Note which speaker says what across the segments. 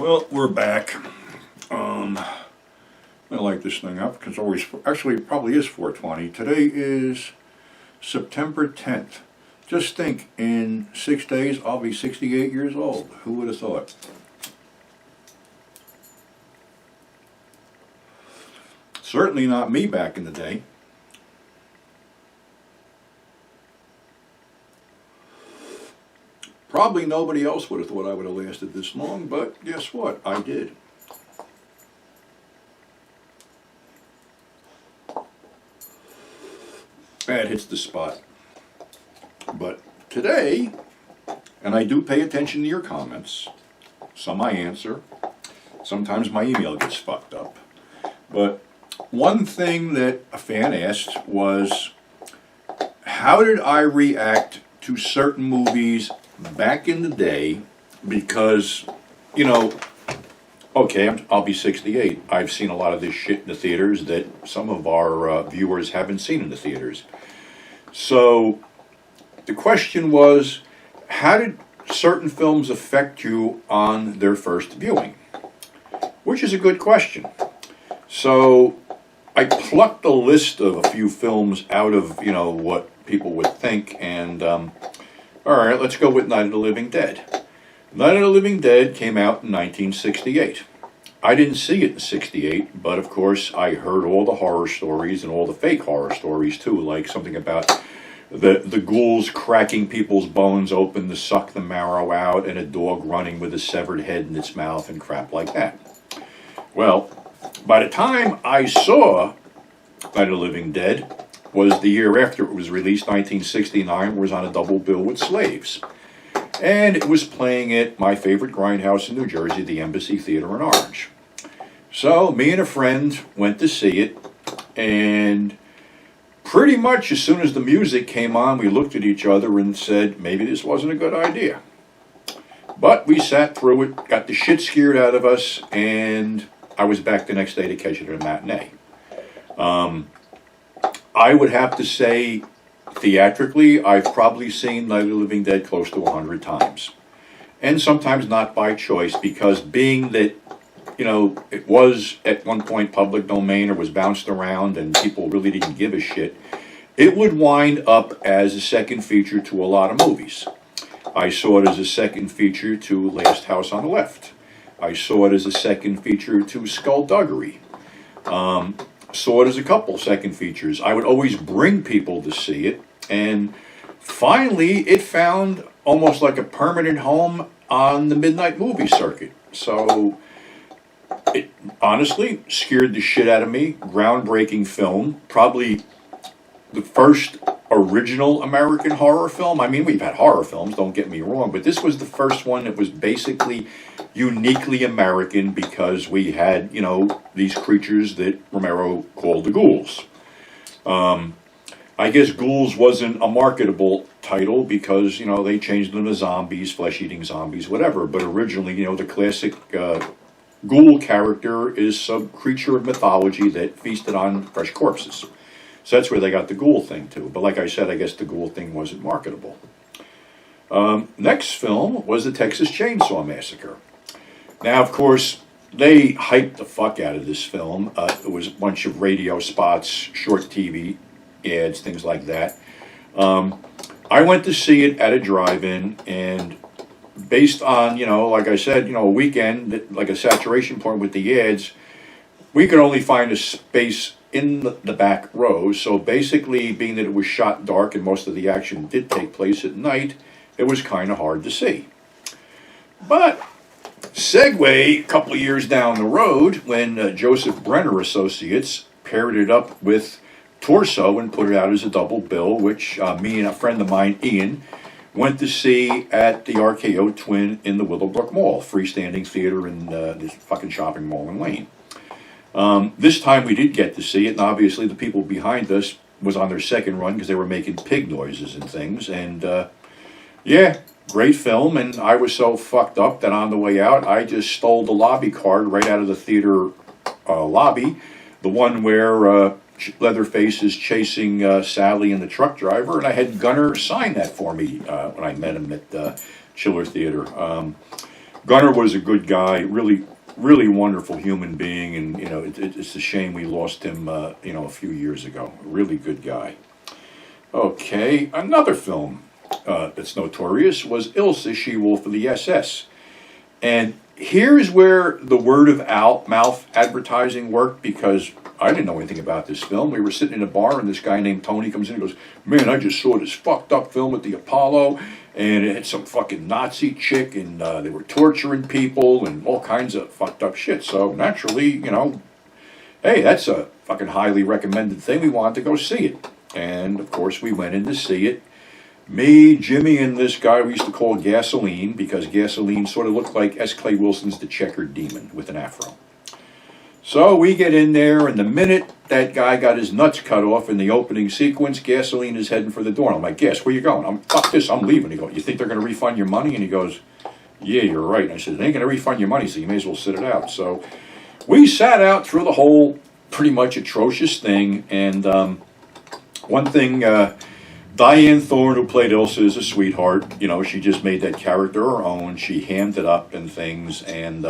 Speaker 1: Well, we're back. I light this thing up because always, actually it probably is 420. Today is September 10th. Just think, in 6 days I'll be 68 years old. Who would have thought? Certainly not me back in the day. Probably nobody else would have thought I would have lasted this long, but guess what? I did. That hits the spot. But today, and I do pay attention to your comments, some I answer, sometimes my email gets fucked up, but one thing that a fan asked was, how did I react to certain movies back in the day? Because, you know, okay, I'll be 68. I've seen a lot of this shit in the theaters that some of our viewers haven't seen in the theaters. So the question was, how did certain films affect you on their first viewing? Which is a good question. So I plucked a list of a few films out of, you know, what people would think, and all right, let's go with Night of the Living Dead. Night of the Living Dead came out in 1968. I didn't see it in 68, but of course I heard all the horror stories and all the fake horror stories too, like something about the ghouls cracking people's bones open to suck the marrow out, and a dog running with a severed head in its mouth and crap like that. Well, by the time I saw Night of the Living Dead was the year after it was released, 1969, was on a double bill with Slaves. And it was playing at my favorite grindhouse in New Jersey, the Embassy Theater in Orange. So me and a friend went to see it, and pretty much as soon as the music came on, we looked at each other and said, maybe this wasn't a good idea. But we sat through it, got the shit scared out of us, and I was back the next day to catch it at a matinee. I would have to say, theatrically, I've probably seen Night of the Living Dead close to 100 times. And sometimes not by choice, because being that, you know, it was at one point public domain or was bounced around and people really didn't give a shit, it would wind up as a second feature to a lot of movies. I saw it as a second feature to Last House on the Left. I saw it as a second feature to Skullduggery. Saw it as a couple second features. I would always bring people to see it, and finally it found almost like a permanent home on the midnight movie circuit. So it honestly scared the shit out of me. Groundbreaking film, probably the first original American horror film. I mean, we've had horror films, don't get me wrong, but this was the first one that was basically uniquely American, because we had, you know, these creatures that Romero called the ghouls. I guess ghouls wasn't a marketable title because, you know, they changed them to zombies, flesh-eating zombies, whatever. But originally, you know, the classic ghoul character is a creature of mythology that feasted on fresh corpses. So that's where they got the ghoul thing too. But like I said, I guess the ghoul thing wasn't marketable. Next film was the Texas Chainsaw Massacre. Now, of course, they hyped the fuck out of this film. It was a bunch of radio spots, short TV ads, things like that. I went to see it at a drive-in, and based on, you know, like I said, you know, a weekend, like a saturation point with the ads, we could only find a space in the back row. So basically, being that it was shot dark and most of the action did take place at night, it was kind of hard to see. But segue a couple of years down the road, when Joseph Brenner Associates paired it up with Torso and put it out as a double bill, which me and a friend of mine, Ian, went to see at the RKO Twin in the Willowbrook Mall, freestanding theater in this fucking shopping mall in Wayne. This time we did get to see it, and obviously the people behind us was on their second run because they were making pig noises and things, and yeah, great film. And I was so fucked up that on the way out I just stole the lobby card right out of the theater lobby, the one where Leatherface is chasing Sally and the truck driver, and I had Gunner sign that for me when I met him at Chiller Theater. Gunnar was a good guy, really, really wonderful human being, and it's a shame we lost him, a few years ago. A really good guy. Okay, another film that's notorious was Ilsa, She-Wolf of the SS, and here's where the word of mouth advertising worked, because I didn't know anything about this film. We were sitting in a bar, and this guy named Tony comes in and goes, "Man, I just saw this fucked up film at the Apollo, and it had some fucking Nazi chick, and they were torturing people, and all kinds of fucked up shit." So naturally, hey, that's a fucking highly recommended thing. We wanted to go see it. And, of course, we went in to see it. Me, Jimmy, and this guy we used to call Gasoline, because Gasoline sort of looked like S. Clay Wilson's The Checkered Demon with an afro. So we get in there, and the minute that guy got his nuts cut off in the opening sequence, Gasoline is heading for the door. And I'm like, "Gas, where you going?" "Fuck this, I'm leaving." He goes, "You think they're going to refund your money?" And he goes, "Yeah, you're right." And I said, "They ain't going to refund your money, so you may as well sit it out." So we sat out through the whole pretty much atrocious thing. And one thing, Diane Thorne, who played Ilsa, is a sweetheart. She just made that character her own. She hammed it up and things. And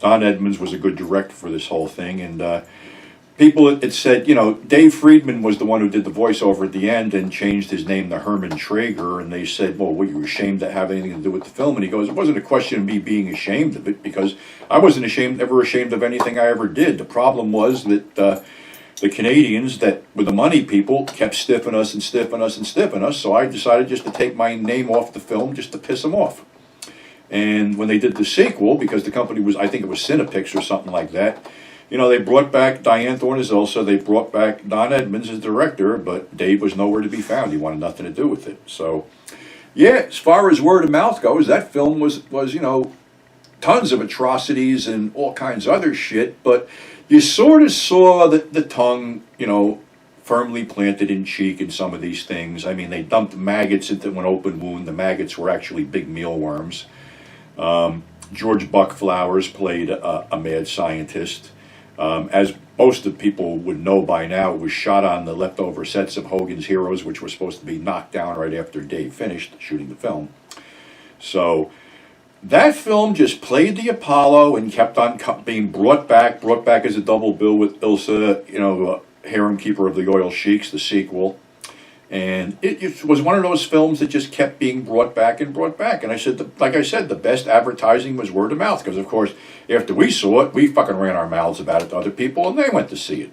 Speaker 1: Don Edmonds was a good director for this whole thing. And people had said, Dave Friedman was the one who did the voiceover at the end and changed his name to Herman Traeger. And they said, "Well, were you ashamed to have anything to do with the film?" And he goes, "It wasn't a question of me being ashamed of it, because I wasn't ever ashamed of anything I ever did. The problem was that the Canadians that were the money people kept stiffing us and stiffing us and stiffing us. So I decided just to take my name off the film just to piss them off." And when they did the sequel, because the company was, I think it was Cinepix or something like that, they brought back Diane Thorne as Ilsa, they brought back Don Edmonds as director, but Dave was nowhere to be found. He wanted nothing to do with it. So, yeah, as far as word of mouth goes, that film was tons of atrocities and all kinds of other shit, but you sort of saw the tongue, firmly planted in cheek in some of these things. I mean, they dumped maggots into an open wound. The maggots were actually big mealworms. George Buck Flowers played a mad scientist. As most of people would know by now, it was shot on the leftover sets of Hogan's Heroes, which were supposed to be knocked down right after Dave finished shooting the film. So that film just played the Apollo and kept on being brought back as a double bill with Ilsa, Harem Keeper of the Oil Sheiks, the sequel. And it was one of those films that just kept being brought back. And I said, like I said, the best advertising was word of mouth. Because, of course, after we saw it, we fucking ran our mouths about it to other people, and they went to see it.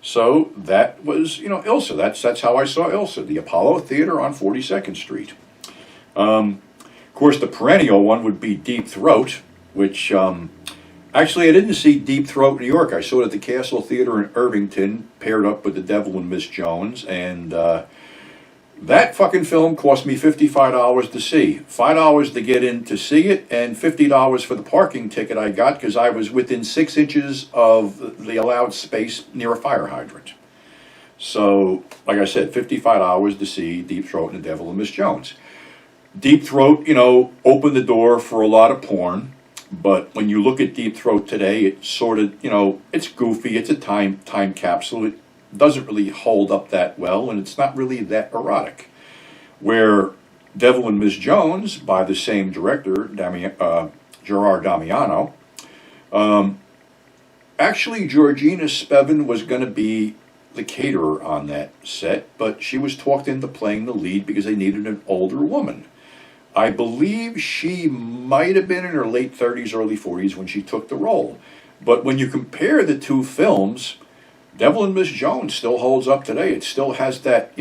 Speaker 1: So that was, Ilsa. That's how I saw Ilsa, the Apollo Theater on 42nd Street. Of course, the perennial one would be Deep Throat, which actually I didn't see Deep Throat in New York. I saw it at the Castle Theater in Irvington, paired up with The Devil and Miss Jones, and that fucking film cost me $55 to see. $5 to get in to see it, and $50 for the parking ticket I got because I was within 6 inches of the allowed space near a fire hydrant. So, like I said, $55 to see Deep Throat and The Devil and Miss Jones. Deep Throat, opened the door for a lot of porn, but when you look at Deep Throat today, it's sort of, it's goofy, it's a time capsule, it doesn't really hold up that well, and it's not really that erotic. Where Devil and Miss Jones, by the same director, Gerard Damiano, actually Georgina Spevin was going to be the caterer on that set, but she was talked into playing the lead because they needed an older woman. I believe she might have been in her late 30s, early 40s when she took the role. But when you compare the two films, Devil and Miss Jones still holds up today. It still has that,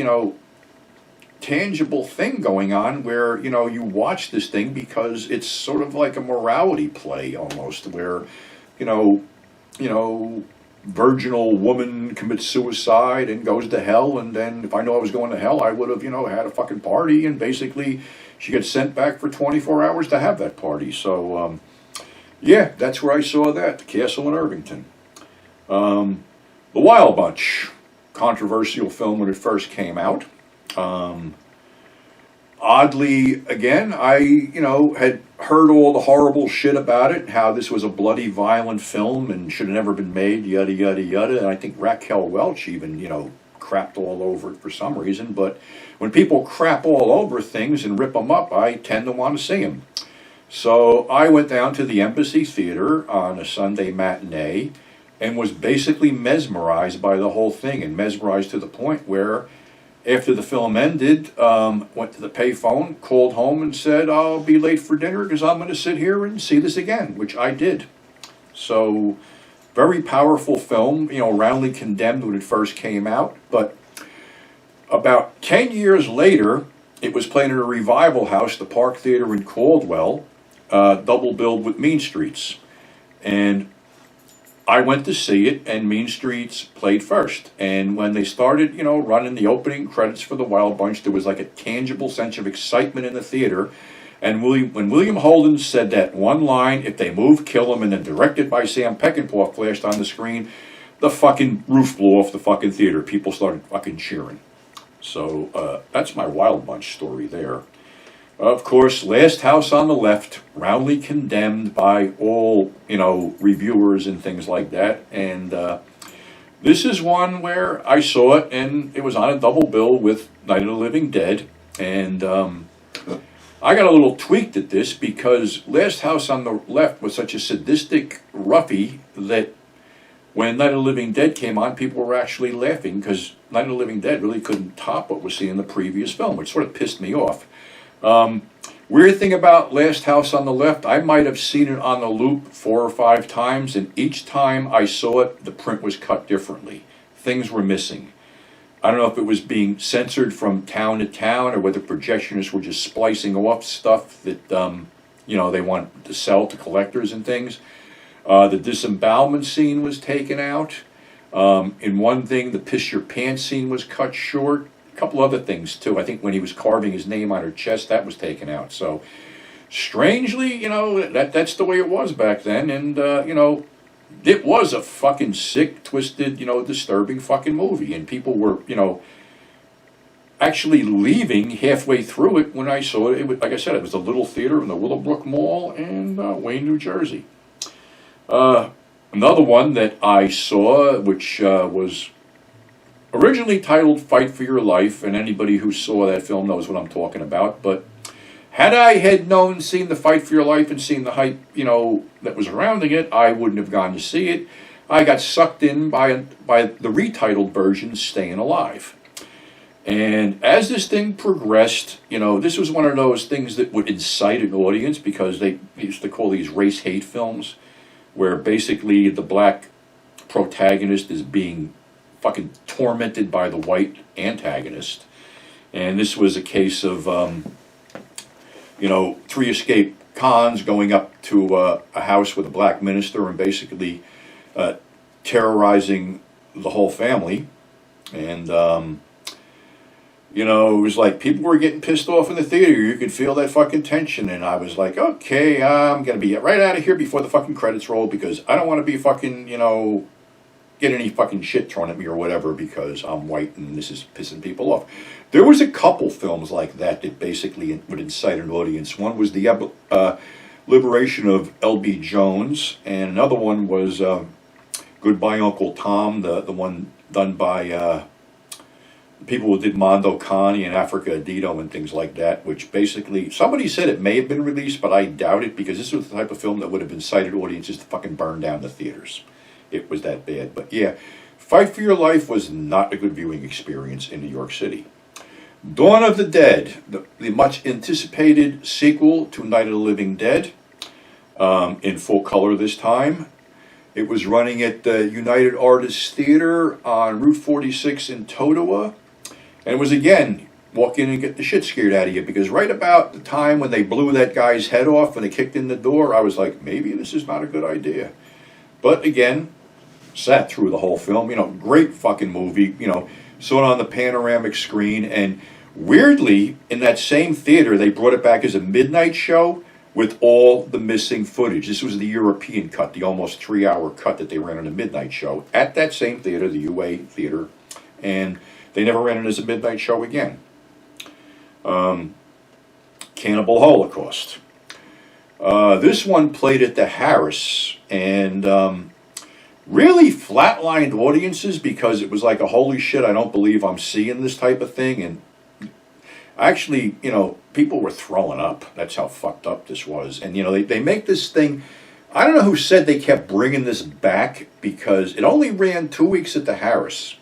Speaker 1: tangible thing going on where, you watch this thing because it's sort of like a morality play almost, where, virginal woman commits suicide and goes to hell, and then if I know I was going to hell, I would have, had a fucking party, and basically she gets sent back for 24 hours to have that party. So, yeah, that's where I saw that, the Castle in Irvington. The Wild Bunch, controversial film when it first came out. Oddly, again, I, had heard all the horrible shit about it, how this was a bloody, violent film and should have never been made, yada, yada, yada. And I think Raquel Welch even, crapped all over it for some reason. But when people crap all over things and rip them up, I tend to want to see them. So I went down to the Embassy Theater on a Sunday matinee and was basically mesmerized by the whole thing, and mesmerized to the point where after the film ended, went to the payphone, called home and said, I'll be late for dinner because I'm going to sit here and see this again, which I did. So, very powerful film, roundly condemned when it first came out. But about 10 years later, it was played in a revival house, the Park Theater in Caldwell, double billed with Mean Streets. And I went to see it, and Mean Streets played first. And when they started, running the opening credits for the Wild Bunch, there was like a tangible sense of excitement in the theater. And when William Holden said that one line, "If they move, kill them," and then directed by Sam Peckinpah flashed on the screen, the fucking roof blew off the fucking theater. People started fucking cheering. So that's my Wild Bunch story there. Of course, Last House on the Left, roundly condemned by all, reviewers and things like that. And this is one where I saw it, and it was on a double bill with Night of the Living Dead. And I got a little tweaked at this because Last House on the Left was such a sadistic roughie that when Night of the Living Dead came on, people were actually laughing because Night of the Living Dead really couldn't top what was seen in the previous film, which sort of pissed me off. Weird thing about Last House on the Left, I might have seen it on the loop 4 or 5 times, and each time I saw it, the print was cut differently. Things were missing. I don't know if it was being censored from town to town, or whether projectionists were just splicing off stuff that, they wanted to sell to collectors and things. The disembowelment scene was taken out. In one thing, the piss your pants scene was cut short. A couple other things too. I think when he was carving his name on her chest, that was taken out. So, strangely, that's the way it was back then. And it was a fucking sick, twisted, disturbing fucking movie. And people were, actually leaving halfway through it when I saw it. It was, like I said, it was a little theater in the Willowbrook Mall in Wayne, New Jersey. Another one that I saw, which was originally titled Fight for Your Life, and anybody who saw that film knows what I'm talking about, but had I seen the Fight for Your Life and seen the hype, that was surrounding it, I wouldn't have gone to see it. I got sucked in by the retitled version, Staying Alive. And as this thing progressed, this was one of those things that would incite an audience, because they used to call these race hate films, where basically the black protagonist is being fucking tormented by the white antagonist. And this was a case of, 3 escaped cons going up to a house with a black minister and basically terrorizing the whole family. And, it was like people were getting pissed off in the theater. You could feel that fucking tension. And I was like, okay, I'm going to be right out of here before the fucking credits roll, because I don't want to be fucking, get any fucking shit thrown at me or whatever because I'm white and this is pissing people off. There was a couple films like that basically would incite an audience. One was the Liberation of L.B. Jones, and another one was Goodbye Uncle Tom, the one done by people who did Mondo Connie and Africa Adito and things like that, which basically, somebody said it may have been released, but I doubt it, because this was the type of film that would have incited audiences to fucking burn down the theaters. It was that bad. But yeah, Fight for Your Life was not a good viewing experience in New York City. Dawn of the Dead, the much anticipated sequel to Night of the Living Dead, in full color this time. It was running at the United Artists Theater on Route 46 in Totowa. And it was, again, walk in and get the shit scared out of you, because right about the time when they blew that guy's head off, when they kicked in the door, I was like, maybe this is not a good idea. But again, sat through the whole film, great fucking movie, saw it on the panoramic screen, and weirdly, in that same theater, they brought it back as a midnight show with all the missing footage. This was the European cut, the almost 3-hour cut that they ran on a midnight show at that same theater, the UA Theater, and they never ran it as a midnight show again. Cannibal Holocaust. This one played at the Harris, and really flatlined audiences, because it was like a holy shit, I don't believe I'm seeing this type of thing. And Actually, people were throwing up. That's how fucked up this was. And, they make this thing. I don't know who said they kept bringing this back because it only ran 2 weeks at the Harris.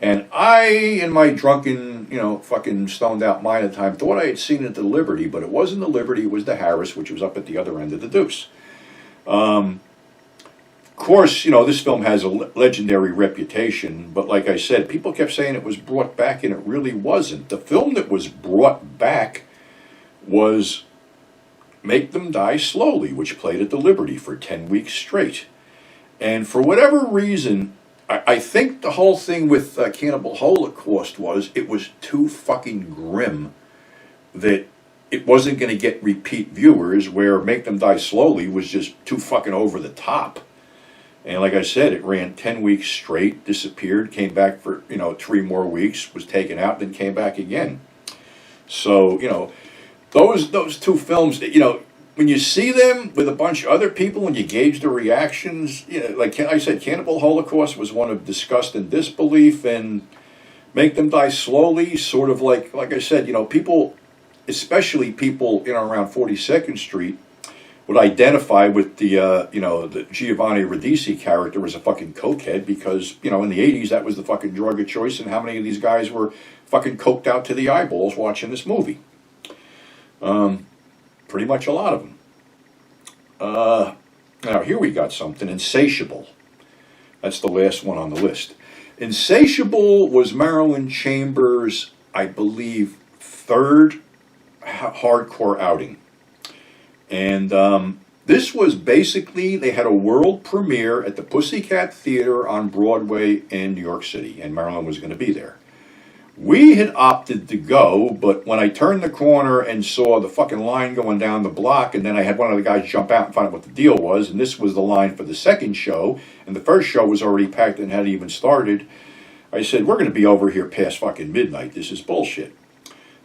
Speaker 1: And I, in my drunken, fucking stoned out mind at the time, thought I had seen it at the Liberty, but it wasn't the Liberty, it was the Harris, which was up at the other end of the Deuce. Of course, this film has a legendary reputation, but like I said, people kept saying it was brought back, and it really wasn't. The film that was brought back was Make Them Die Slowly, which played at the Liberty for 10 weeks straight. And for whatever reason, I think the whole thing with Cannibal Holocaust was it was too fucking grim that it wasn't going to get repeat viewers, where Make Them Die Slowly was just too fucking over the top. And like I said, it ran 10 weeks straight, disappeared, came back for 3 more weeks, was taken out, then came back again. So those two films, when you see them with a bunch of other people and you gauge the reactions, like I said, Cannibal Holocaust was one of disgust and disbelief, and Make Them Die Slowly, sort of like I said, people, especially people around 42nd Street, would identify with the Giovanni Ribisi character as a fucking cokehead because, in the 80s that was the fucking drug of choice, and how many of these guys were fucking coked out to the eyeballs watching this movie? Pretty much a lot of them. Now, here we got something. Insatiable. That's the last one on the list. Insatiable was Marilyn Chambers', I believe, third hardcore outing. And this was basically, they had a world premiere at the Pussycat Theater on Broadway in New York City, and Marilyn was going to be there. We had opted to go, but when I turned the corner and saw the fucking line going down the block, and then I had one of the guys jump out and find out what the deal was, and this was the line for the second show, and the first show was already packed and hadn't even started, I said, we're going to be over here past fucking midnight. This is bullshit.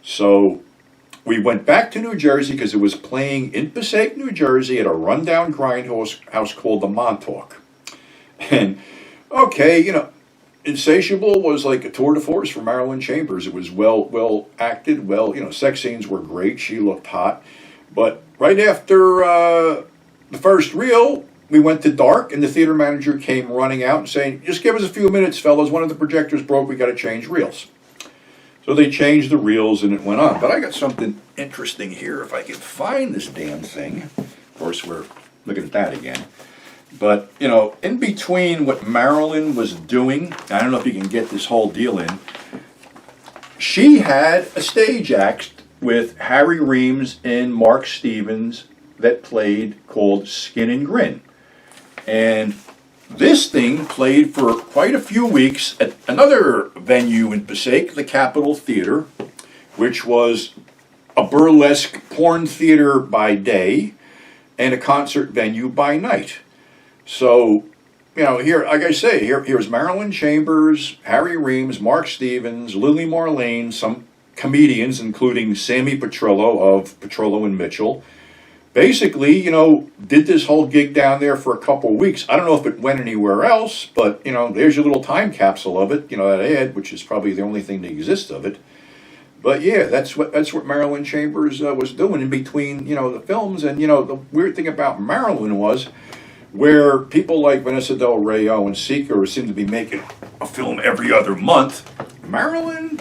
Speaker 1: So we went back to New Jersey because it was playing in Passaic, New Jersey at a rundown grindhouse house called the Montauk. And, okay, Insatiable was like a tour de force for Marilyn Chambers. It was well acted, sex scenes were great. She looked hot. But right after the first reel, we went to dark, and the theater manager came running out and saying, just give us a few minutes, fellas. One of the projectors broke. We got to change reels. So they changed the reels, and it went on. But I got something interesting here. If I can find this damn thing. Of course, we're looking at that again. But, in between what Marilyn was doing, I don't know if you can get this whole deal in, she had a stage act with Harry Reams and Mark Stevens that played called Skin and Grin. And this thing played for quite a few weeks at another venue in Passaic, the Capitol Theater, which was a burlesque porn theater by day and a concert venue by night. So, here, like I say, here's Marilyn Chambers, Harry Reams, Mark Stevens, Lily Marlene, some comedians, including Sammy Petrillo of Petrillo and Mitchell. Basically, did this whole gig down there for a couple of weeks. I don't know if it went anywhere else, but, there's your little time capsule of it, that ad, which is probably the only thing that exists of it. But yeah, that's what Marilyn Chambers was doing in between, the films. And, the weird thing about Marilyn was, where people like Vanessa Del Rio and Seeker seem to be making a film every other month, Marilyn,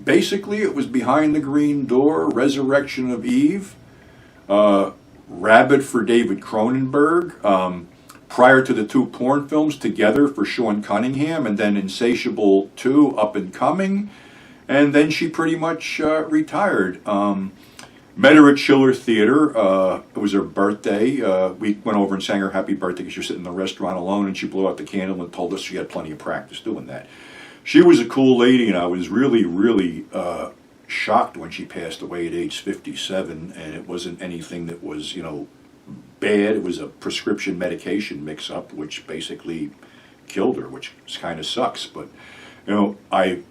Speaker 1: basically it was Behind the Green Door, Resurrection of Eve, Rabbit for David Cronenberg, prior to the two porn films Together for Sean Cunningham, and then Insatiable 2, Up and Coming, and then she pretty much retired. Met her at Schiller Theater. It was her birthday. We went over and sang her happy birthday because she was sitting in the restaurant alone, and she blew out the candle and told us she had plenty of practice doing that. She was a cool lady, and I was really, really shocked when she passed away at age 57, and it wasn't anything that was, bad. It was a prescription medication mix-up, which basically killed her, which kind of sucks. But, I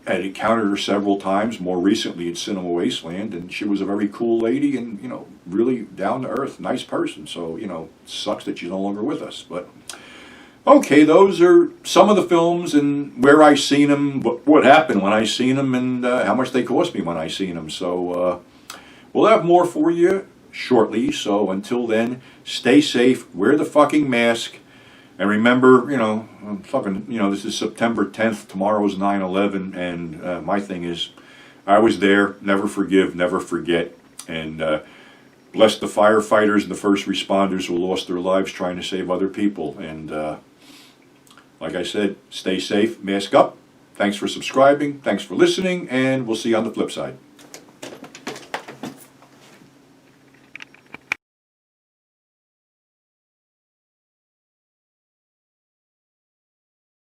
Speaker 1: had encountered her several times, more recently at Cinema Wasteland, and she was a very cool lady and, really down-to-earth, nice person. So, sucks that she's no longer with us. But Okay, those are some of the films and where I seen them, what happened when I seen them, and how much they cost me when I seen them. So we'll have more for you shortly. So until then, stay safe, wear the fucking mask, and remember, this is September 10th. Tomorrow is 9/11, and my thing is, I was there. Never forgive, never forget, and bless the firefighters and the first responders who lost their lives trying to save other people. And like I said, stay safe, mask up. Thanks for subscribing, thanks for listening, and we'll see you on the flip side.